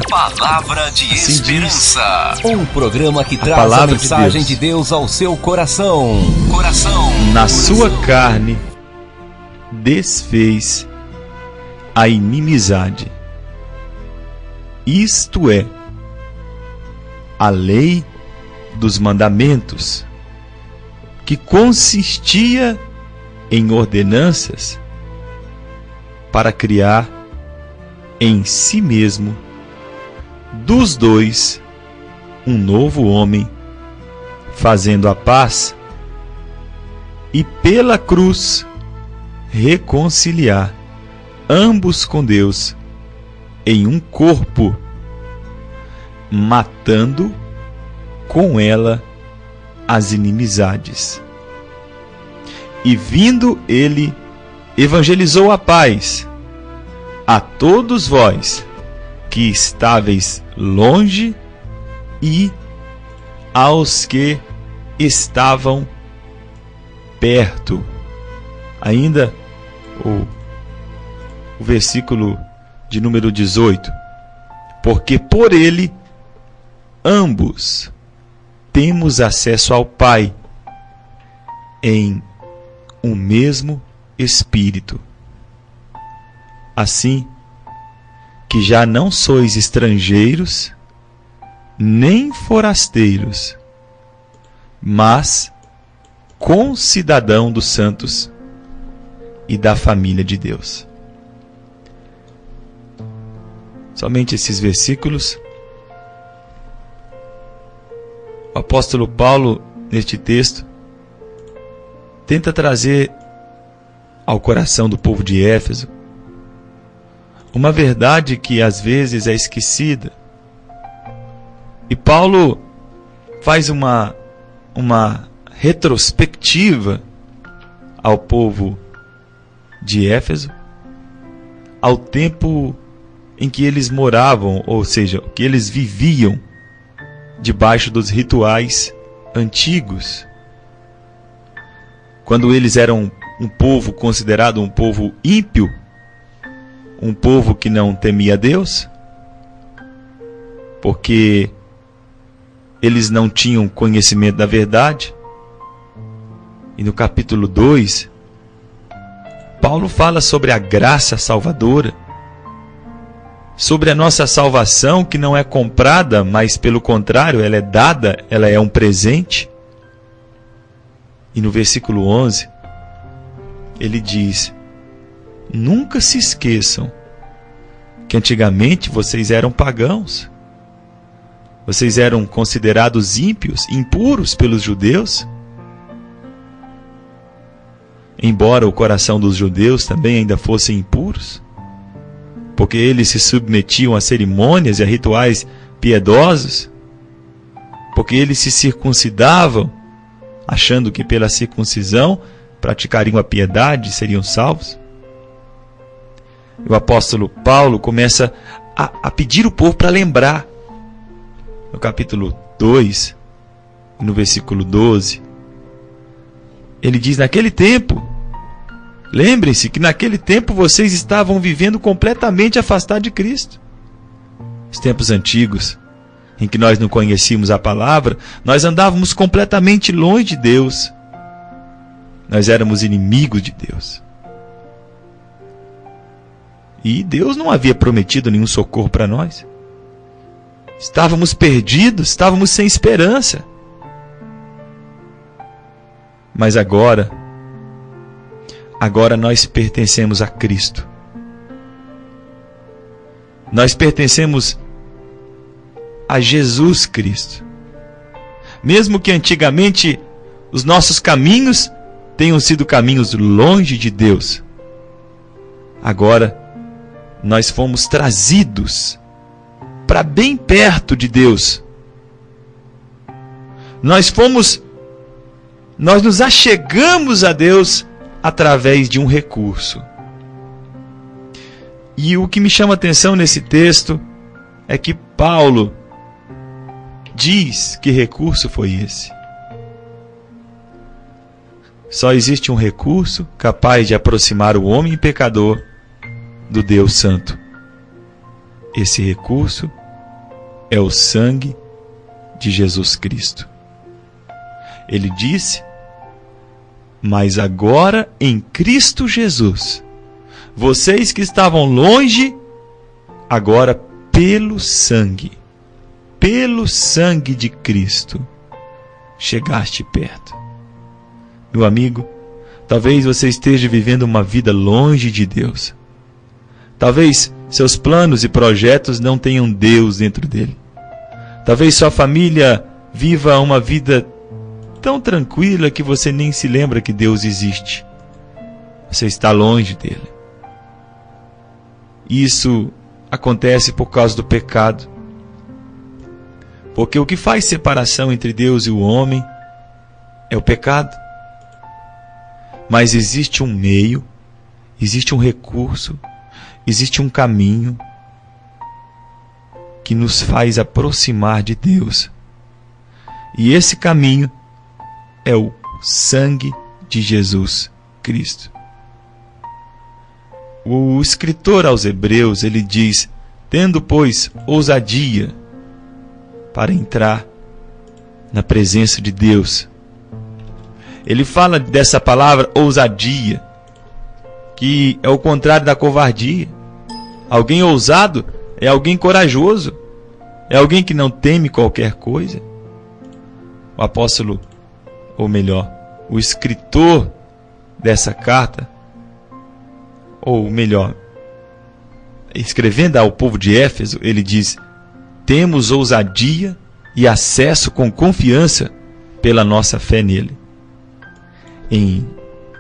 Palavra de Assim Esperança. Um programa que traz a mensagem de Deus ao seu coração. Na sua carne desfez a inimizade. Isto é, a lei dos mandamentos, que consistia em ordenanças para criar em si mesmo dos dois um novo homem, fazendo a paz e pela cruz reconciliar ambos com Deus em um corpo, matando com ela as inimizades. E vindo ele, evangelizou a paz a todos vós que estáveis longe e aos que estavam perto. Ainda o versículo de número 18. Porque por ele ambos temos acesso ao Pai em um mesmo Espírito. Assim que já não sois estrangeiros, nem forasteiros, mas concidadão dos santos e da família de Deus. Somente esses versículos. O apóstolo Paulo, neste texto, tenta trazer ao coração do povo de Éfeso uma verdade que às vezes é esquecida. E Paulo faz uma retrospectiva ao povo de Éfeso, ao tempo em que eles moravam, ou seja, que eles viviam debaixo dos rituais antigos. Quando eles eram um povo considerado um povo ímpio, um povo que não temia Deus, porque eles não tinham conhecimento da verdade. E no capítulo 2, Paulo fala sobre a graça salvadora, sobre a nossa salvação que não é comprada, mas pelo contrário, ela é dada, ela é um presente. E no versículo 11, ele diz: nunca se esqueçam que antigamente vocês eram pagãos. Vocês eram considerados ímpios, impuros pelos judeus. Embora o coração dos judeus também ainda fossem impuros, porque eles se submetiam a cerimônias e a rituais piedosos, porque eles se circuncidavam, achando que pela circuncisão praticariam a piedade e seriam salvos. O apóstolo Paulo começa a pedir o povo para lembrar. No capítulo 2, no versículo 12, ele diz: naquele tempo, lembrem-se que naquele tempo vocês estavam vivendo completamente afastados de Cristo. Os tempos antigos, em que nós não conhecíamos a palavra, nós andávamos completamente longe de Deus. Nós éramos inimigos de Deus. E Deus não havia prometido nenhum socorro para nós. Estávamos perdidos, estávamos sem esperança. Mas agora nós pertencemos a Cristo. Nós pertencemos a Jesus Cristo. Mesmo que antigamente os nossos caminhos tenham sido caminhos longe de Deus, agora nós fomos trazidos para bem perto de Deus. Nós nos achegamos a Deus através de um recurso. E o que me chama a atenção nesse texto é que Paulo diz que recurso foi esse. Só existe um recurso capaz de aproximar o homem pecador do Deus Santo. Esse recurso é o sangue de Jesus Cristo. Ele disse: mas agora em Cristo Jesus, vocês que estavam longe, agora pelo sangue de Cristo, chegaste perto. Meu amigo, talvez você esteja vivendo uma vida longe de Deus. Talvez seus planos e projetos não tenham Deus dentro dele. Talvez sua família viva uma vida tão tranquila que você nem se lembra que Deus existe. Você está longe dele. Isso acontece por causa do pecado. Porque o que faz separação entre Deus e o homem é o pecado. Mas existe um meio, existe um recurso, existe um caminho que nos faz aproximar de Deus. E esse caminho é o sangue de Jesus Cristo. O escritor aos Hebreus, ele diz: tendo, pois, ousadia para entrar na presença de Deus. Ele fala dessa palavra ousadia, que é o contrário da covardia. Alguém ousado é alguém corajoso, é alguém que não teme qualquer coisa. O apóstolo, ou melhor, o escritor dessa carta, ou melhor, escrevendo ao povo de Éfeso, ele diz: temos ousadia e acesso com confiança pela nossa fé nele. Em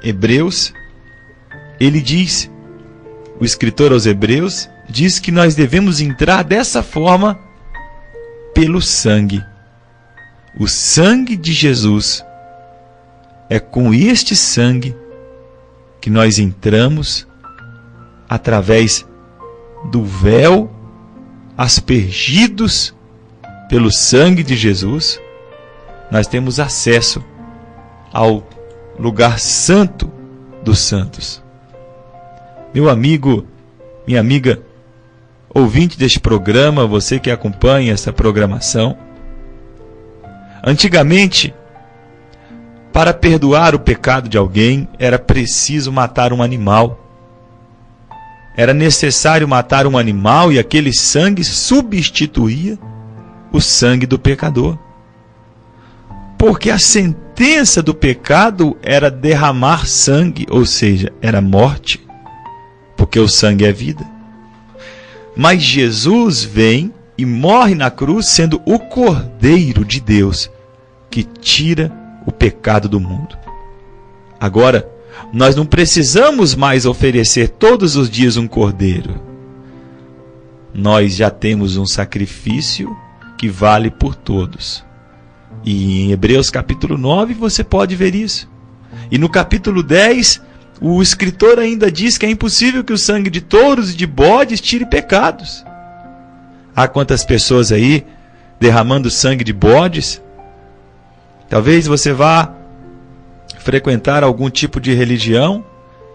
Hebreus, ele diz, o escritor aos Hebreus diz que nós devemos entrar dessa forma pelo sangue. O sangue de Jesus. É com este sangue que nós entramos através do véu aspergidos pelo sangue de Jesus. Nós temos acesso ao lugar santo dos santos. Meu amigo, minha amiga, ouvinte deste programa, você que acompanha essa programação, antigamente, para perdoar o pecado de alguém, era preciso matar um animal. Era necessário matar um animal e aquele sangue substituía o sangue do pecador. Porque a sentença do pecado era derramar sangue, ou seja, era morte, porque o sangue é vida. Mas Jesus vem e morre na cruz sendo o Cordeiro de Deus que tira o pecado do mundo. Agora, nós não precisamos mais oferecer todos os dias um cordeiro. Nós já temos um sacrifício que vale por todos. E em Hebreus capítulo 9 você pode ver isso. E no capítulo 10, o escritor ainda diz que é impossível que o sangue de touros e de bodes tire pecados. Há quantas pessoas aí derramando sangue de bodes? Talvez você vá frequentar algum tipo de religião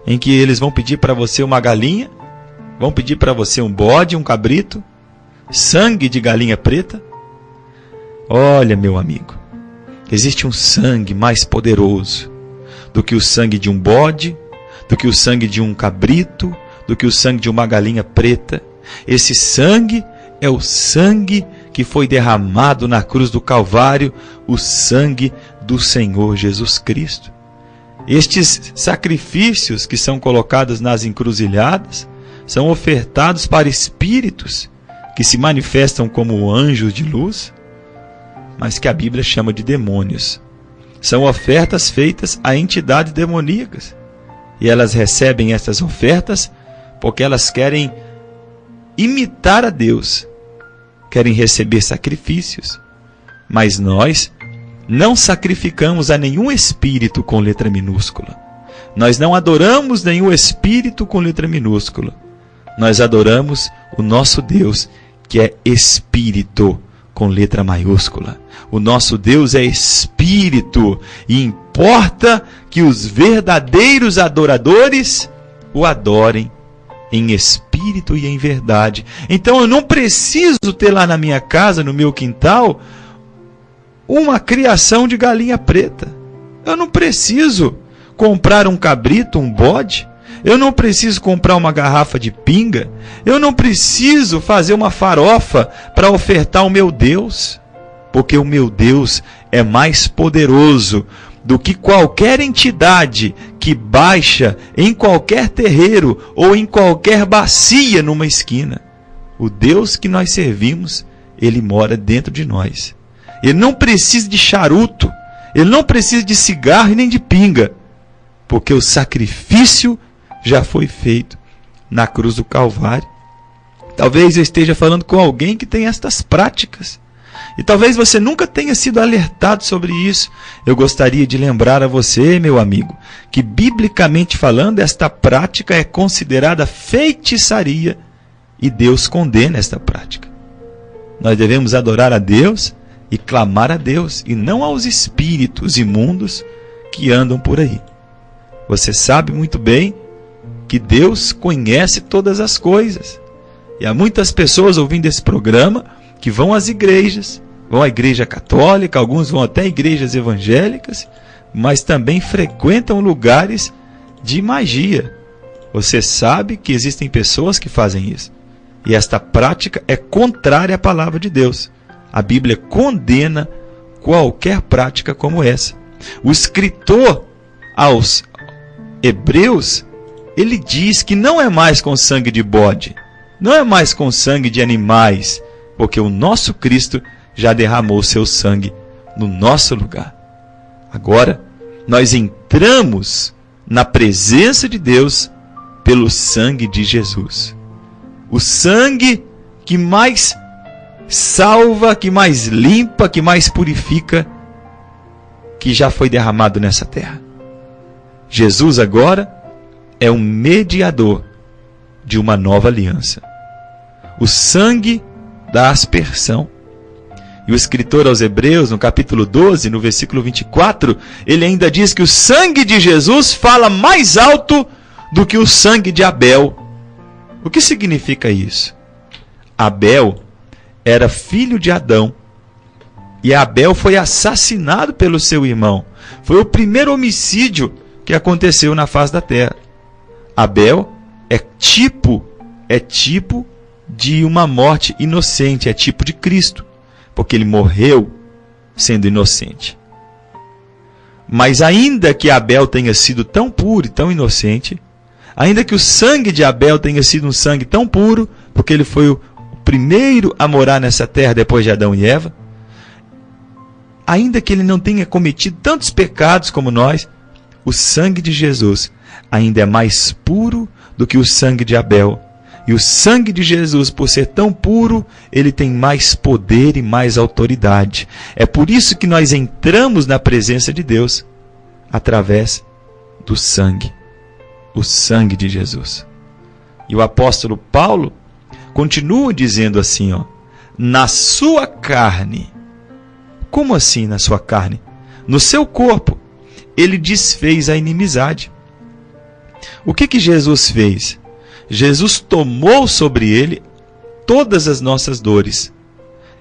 em que eles vão pedir para você uma galinha, vão pedir para você um bode, um cabrito, sangue de galinha preta. Olha, meu amigo, existe um sangue mais poderoso do que o sangue de um bode, do que o sangue de um cabrito, do que o sangue de uma galinha preta. Esse sangue é o sangue que foi derramado na cruz do Calvário, o sangue do Senhor Jesus Cristo. Estes sacrifícios que são colocados nas encruzilhadas são ofertados para espíritos que se manifestam como anjos de luz, mas que a Bíblia chama de demônios. São ofertas feitas a entidades demoníacas. E elas recebem essas ofertas porque elas querem imitar a Deus, querem receber sacrifícios. Mas nós não sacrificamos a nenhum espírito com letra minúscula. Nós não adoramos nenhum espírito com letra minúscula. Nós adoramos o nosso Deus, que é Espírito com letra maiúscula. O nosso Deus é Espírito e importa que os verdadeiros adoradores o adorem em espírito e em verdade. Então eu não preciso ter lá na minha casa, no meu quintal, uma criação de galinha preta. Eu não preciso comprar um cabrito, um bode. Eu não preciso comprar uma garrafa de pinga. Eu não preciso fazer uma farofa para ofertar ao meu Deus. Porque o meu Deus é mais poderoso do que qualquer entidade que baixa em qualquer terreiro ou em qualquer bacia numa esquina. O Deus que nós servimos, Ele mora dentro de nós. Ele não precisa de charuto, Ele não precisa de cigarro e nem de pinga, porque o sacrifício já foi feito na cruz do Calvário. Talvez eu esteja falando com alguém que tem estas práticas. E talvez você nunca tenha sido alertado sobre isso. Eu gostaria de lembrar a você, meu amigo, que biblicamente falando, esta prática é considerada feitiçaria e Deus condena esta prática. Nós devemos adorar a Deus e clamar a Deus, e não aos espíritos imundos que andam por aí. Você sabe muito bem que Deus conhece todas as coisas. E há muitas pessoas ouvindo esse programa que vão às igrejas, vão à igreja católica, alguns vão até igrejas evangélicas, mas também frequentam lugares de magia. Você sabe que existem pessoas que fazem isso. E esta prática é contrária à palavra de Deus. A Bíblia condena qualquer prática como essa. O escritor aos Hebreus, ele diz que não é mais com sangue de bode, não é mais com sangue de animais, porque o nosso Cristo já derramou seu sangue no nosso lugar. Agora, nós entramos na presença de Deus pelo sangue de Jesus. O sangue que mais salva, que mais limpa, que mais purifica, que já foi derramado nessa terra. Jesus agora é um mediador de uma nova aliança. O sangue da aspersão. E o escritor aos Hebreus, no capítulo 12, no versículo 24, ele ainda diz que o sangue de Jesus fala mais alto do que o sangue de Abel. O que significa isso? Abel era filho de Adão. E Abel foi assassinado pelo seu irmão. Foi o primeiro homicídio que aconteceu na face da terra. Abel é tipo de uma morte inocente, é tipo de Cristo, porque ele morreu sendo inocente. Mas ainda que Abel tenha sido tão puro e tão inocente, ainda que o sangue de Abel tenha sido um sangue tão puro, porque ele foi o primeiro a morar nessa terra depois de Adão e Eva, ainda que ele não tenha cometido tantos pecados como nós, o sangue de Jesus ainda é mais puro do que o sangue de Abel. E o sangue de Jesus, por ser tão puro, ele tem mais poder e mais autoridade. É por isso que nós entramos na presença de Deus através do sangue. O sangue de Jesus. E o apóstolo Paulo continua dizendo assim, na sua carne. Como assim na sua carne? No seu corpo, ele desfez a inimizade. O que Jesus fez? Jesus tomou sobre ele todas as nossas dores.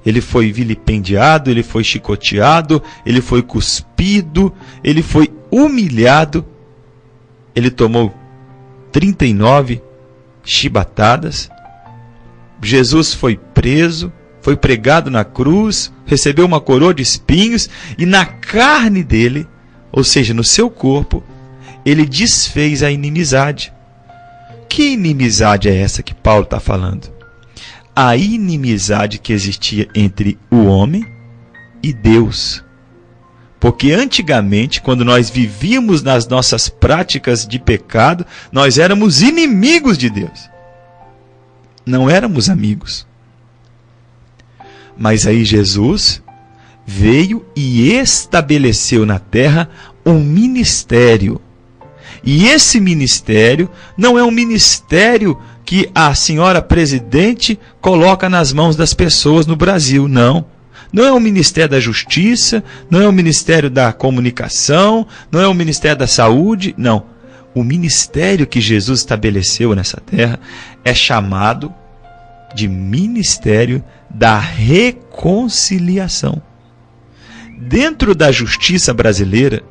Ele foi vilipendiado, ele foi chicoteado, ele foi cuspido, ele foi humilhado. Ele tomou 39 chibatadas. Jesus foi preso, foi pregado na cruz, recebeu uma coroa de espinhos e na carne dele, ou seja, no seu corpo, ele desfez a inimizade. Que inimizade é essa que Paulo está falando? A inimizade que existia entre o homem e Deus. Porque antigamente, quando nós vivíamos nas nossas práticas de pecado, nós éramos inimigos de Deus. Não éramos amigos. Mas aí Jesus veio e estabeleceu na terra um ministério. E esse ministério não é um ministério que a senhora presidente coloca nas mãos das pessoas no Brasil, não. Não é o Ministério da Justiça, não é o Ministério da Comunicação, não é o Ministério da Saúde, não. o ministério que Jesus estabeleceu nessa terra é chamado de ministério da reconciliação. Dentro da justiça brasileira,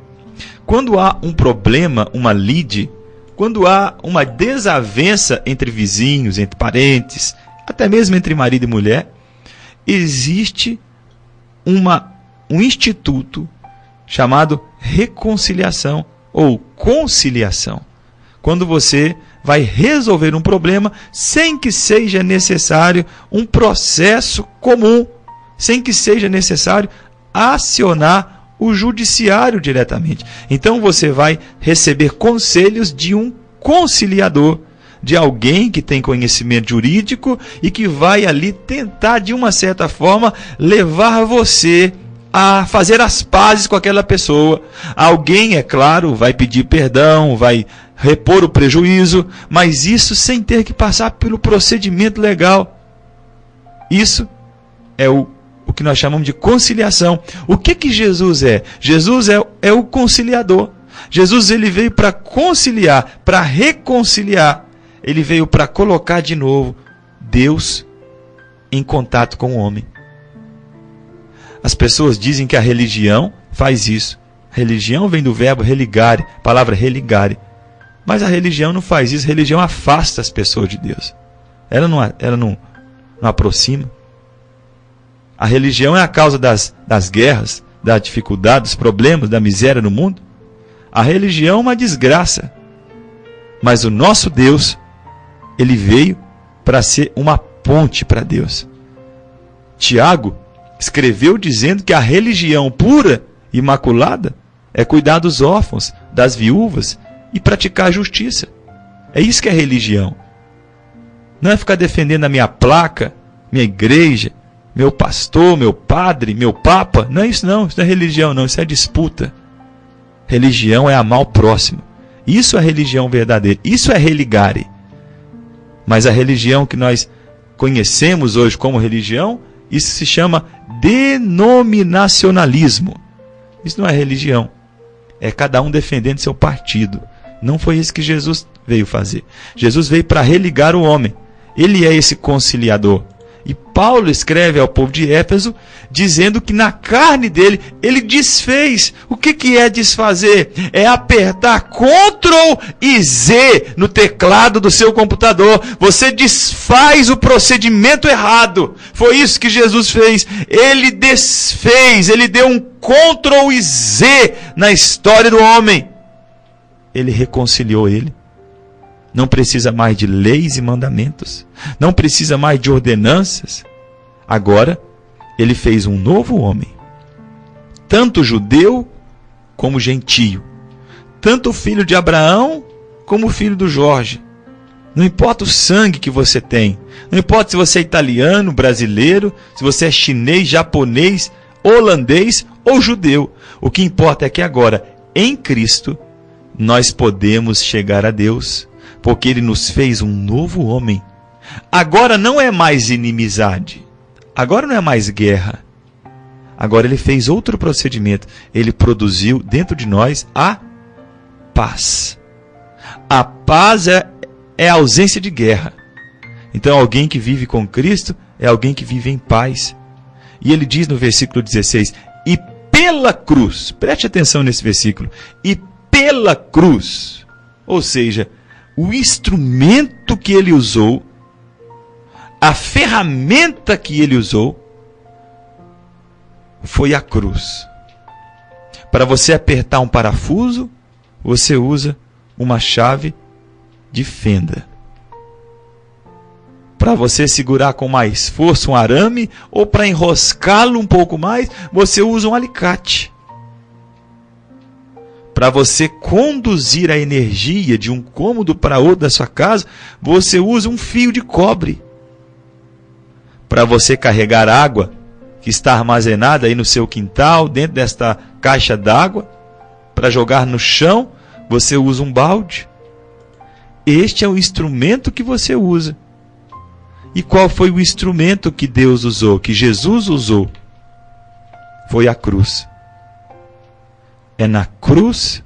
quando há um problema, uma lide, quando há uma desavença entre vizinhos, entre parentes, até mesmo entre marido e mulher, existe um instituto chamado reconciliação ou conciliação. Quando você vai resolver um problema sem que seja necessário um processo comum, sem que seja necessário acionar o judiciário diretamente. Então você vai receber conselhos de um conciliador, de alguém que tem conhecimento jurídico e que vai ali tentar, de uma certa forma, levar você a fazer as pazes com aquela pessoa. Alguém, é claro, vai pedir perdão, vai repor o prejuízo, mas isso sem ter que passar pelo procedimento legal. Isso é o que nós chamamos de conciliação. O que Jesus é? Jesus é o conciliador. Jesus, ele veio para conciliar, para reconciliar. Ele veio para colocar de novo Deus em contato com o homem. As pessoas dizem que a religião faz isso. Religião vem do verbo religare, palavra religare. Mas a religião não faz isso. A religião afasta as pessoas de Deus. Ela não aproxima. A religião é a causa das guerras, da dificuldade, dos problemas, da miséria no mundo. A religião é uma desgraça. Mas o nosso Deus, ele veio para ser uma ponte para Deus. Tiago escreveu dizendo que a religião pura, imaculada, é cuidar dos órfãos, das viúvas e praticar a justiça. É isso que é religião. Não é ficar defendendo a minha placa, minha igreja, meu pastor, meu padre, meu papa. Não é isso não. Isso não é religião não. Isso é disputa. Religião é amar o próximo. Isso é religião verdadeira. Isso é religare. Mas a religião que nós conhecemos hoje como religião, isso se chama denominacionalismo. Isso não é religião. É cada um defendendo seu partido. Não foi isso que Jesus veio fazer. Jesus veio para religar o homem. Ele é esse conciliador. E Paulo escreve ao povo de Éfeso dizendo que na carne dele ele desfez. O que é desfazer? É apertar Ctrl e Z no teclado do seu computador. Você desfaz o procedimento errado. Foi isso que Jesus fez. Ele desfez, ele deu um Ctrl e Z na história do homem. Ele reconciliou ele. Não precisa mais de leis e mandamentos. Não precisa mais de ordenanças. Agora, ele fez um novo homem. Tanto judeu como gentio. Tanto filho de Abraão como filho do Jorge. Não importa o sangue que você tem. Não importa se você é italiano, brasileiro, se você é chinês, japonês, holandês ou judeu. O que importa é que agora, em Cristo, nós podemos chegar a Deus. Porque ele nos fez um novo homem. Agora não é mais inimizade. Agora não é mais guerra. Agora ele fez outro procedimento. Ele produziu dentro de nós a paz. A paz é a ausência de guerra. Então alguém que vive com Cristo é alguém que vive em paz. E ele diz no versículo 16, e pela cruz, preste atenção nesse versículo, e pela cruz, ou seja, o instrumento que ele usou, a ferramenta que ele usou, foi a cruz. Para você apertar um parafuso, você usa uma chave de fenda. Para você segurar com mais força um arame, ou para enroscá-lo um pouco mais, você usa um alicate. Para você conduzir a energia de um cômodo para outro da sua casa, você usa um fio de cobre. Para você carregar água que está armazenada aí no seu quintal, dentro desta caixa d'água, para jogar no chão, você usa um balde. Este é o instrumento que você usa. E qual foi o instrumento que Deus usou, que Jesus usou? Foi a cruz. É na cruz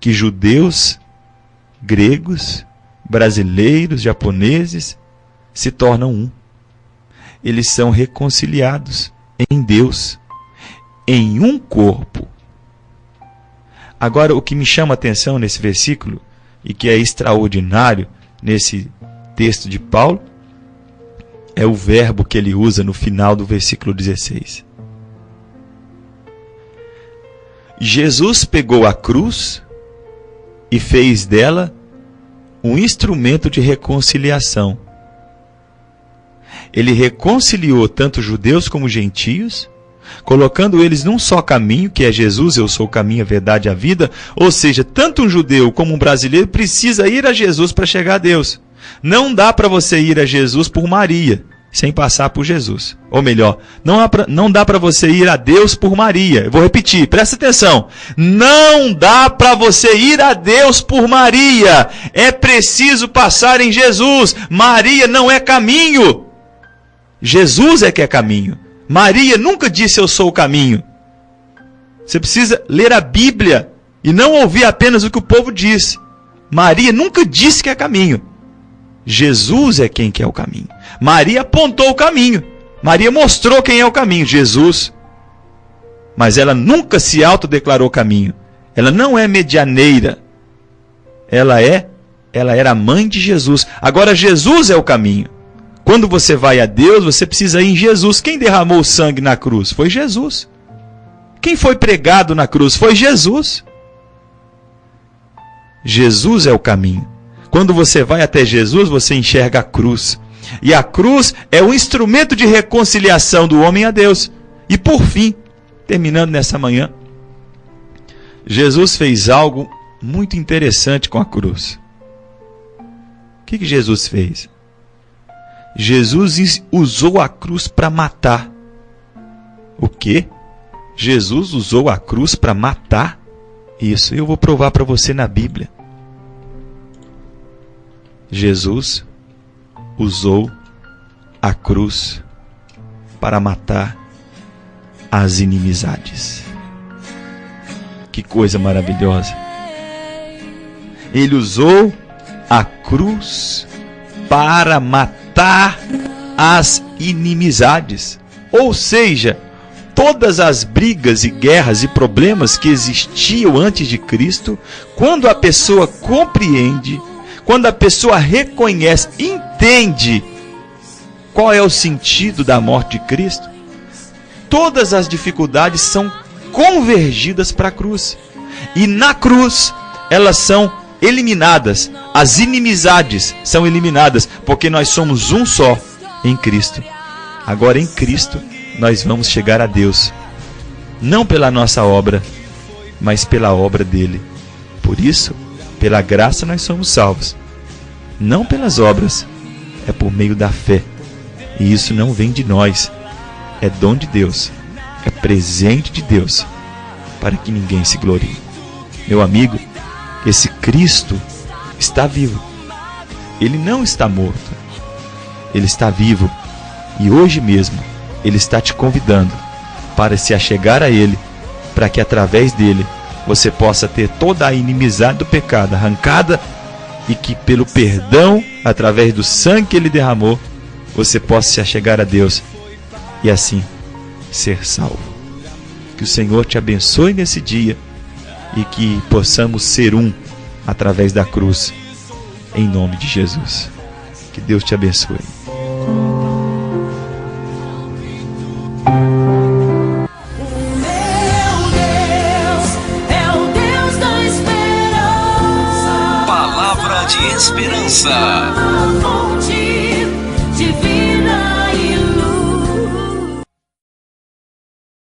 que judeus gregos, brasileiros, japoneses, se tornam um. Eles são reconciliados em Deus, em um corpo. Agora, o que me chama a atenção nesse versículo, e que é extraordinário nesse texto de Paulo, é o verbo que ele usa no final do versículo 16. Jesus pegou a cruz e fez dela um instrumento de reconciliação. Ele reconciliou tanto judeus como gentios, colocando eles num só caminho, que é Jesus, eu sou o caminho, a verdade e a vida. Ou seja, tanto um judeu como um brasileiro precisa ir a Jesus para chegar a Deus. Não dá para você ir a Jesus por Maria, sem passar por Jesus. Ou melhor, não dá para você ir a Deus por Maria. Eu vou repetir, presta atenção. Não dá para você ir a Deus por Maria. É preciso passar em Jesus. Maria não é caminho. Jesus é que é caminho. Maria nunca disse eu sou o caminho. Você precisa ler a Bíblia e não ouvir apenas o que o povo diz. Maria nunca disse que é caminho. Jesus é quem é o caminho. Maria apontou o caminho. Maria mostrou quem é o caminho, Jesus. Mas ela nunca se autodeclarou caminho. Ela não é medianeira. Ela era a mãe de Jesus. Agora Jesus é o caminho. Quando você vai a Deus, você precisa ir em Jesus. Quem derramou o sangue na cruz? Foi Jesus. Quem foi pregado na cruz? Foi Jesus. Jesus é o caminho. Quando você vai até Jesus, você enxerga a cruz. E a cruz é o instrumento de reconciliação do homem a Deus. E por fim, terminando nessa manhã, Jesus fez algo muito interessante com a cruz. O que Jesus fez? Jesus usou a cruz para matar. O quê? Jesus usou a cruz para matar? Isso, eu vou provar para você na Bíblia. Jesus usou a cruz para matar as inimizades. Que coisa maravilhosa! Ele usou a cruz para matar as inimizades. Ou seja, todas as brigas e guerras e problemas que existiam antes de Cristo, quando a pessoa compreende, quando a pessoa reconhece, entende qual é o sentido da morte de Cristo, todas as dificuldades são convergidas para a cruz. E na cruz, elas são eliminadas. As inimizades são eliminadas, porque nós somos um só em Cristo. Agora em Cristo, nós vamos chegar a Deus. Não pela nossa obra, mas pela obra dele. Por isso, pela graça nós somos salvos. Não pelas obras, é por meio da fé. E isso não vem de nós, é dom de Deus, é presente de Deus, para que ninguém se glorie. Meu amigo, esse Cristo está vivo. Ele não está morto. Ele está vivo. E hoje mesmo, Ele está te convidando para se achegar a Ele, para que através dele você possa ter toda a inimizade do pecado arrancada e que pelo perdão, através do sangue que Ele derramou, você possa se achegar a Deus e assim ser salvo. Que o Senhor te abençoe nesse dia e que possamos ser um através da cruz, em nome de Jesus. Que Deus te abençoe. Palavra de esperança.